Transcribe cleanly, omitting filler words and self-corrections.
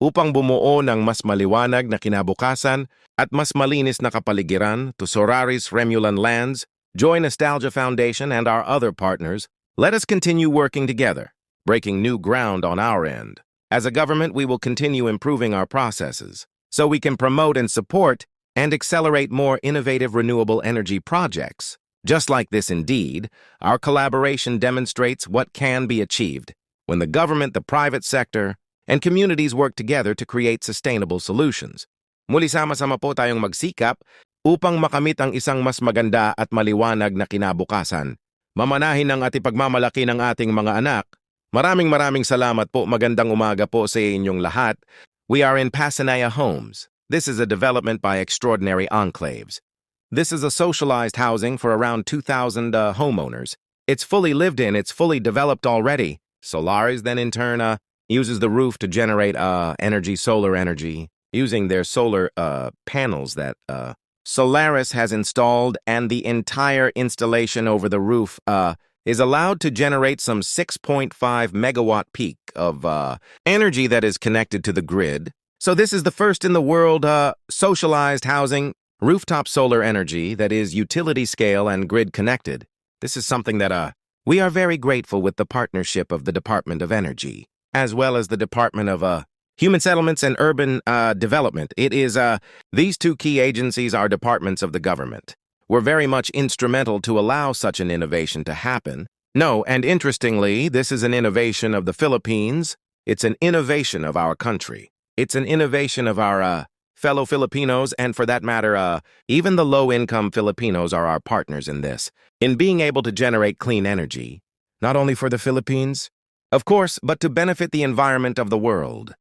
upang bumuo ng mas maliwanag na kinabukasan at mas malinis na kapaligiran to Solaris Remulan Lands, Joy Nostalgia Foundation, and our other partners. Let us continue working together, breaking new ground on our end. As a government, we will continue improving our processes so we can promote and support and accelerate more innovative renewable energy projects. Just like this indeed, our collaboration demonstrates what can be achieved when the government, the private sector, and communities work together to create sustainable solutions. Muli sama-sama po tayong magsikap upang makamit ang isang mas maganda at maliwanag na kinabukasan. Mamanahin ng at ipagmamalaki ng ating mga anak. Maraming salamat po. Magandang umaga po sa inyong lahat. We are in Pasanaya Homes. This is a development by Extraordinary Enclaves. This is a socialized housing for around 2,000 homeowners. It's fully lived in, it's fully developed already. Solaris then in turn uses the roof to generate solar energy, using their solar panels that Solaris has installed, and the entire installation over the roof is allowed to generate some 6.5 megawatt peak of energy that is connected to the grid. So this is the first in the world socialized housing rooftop solar energy that is utility scale and grid connected. This is something that we are very grateful with the partnership of the Department of Energy, as well as the Department of Human Settlements and Urban Development. It is these two key agencies are departments of the government. Were very much instrumental to allow such an innovation to happen. No, and interestingly, this is an innovation of the Philippines. It's an innovation of our country. It's an innovation of our fellow Filipinos, and for that matter, even the low-income Filipinos are our partners in this, in being able to generate clean energy, not only for the Philippines, of course, but to benefit the environment of the world.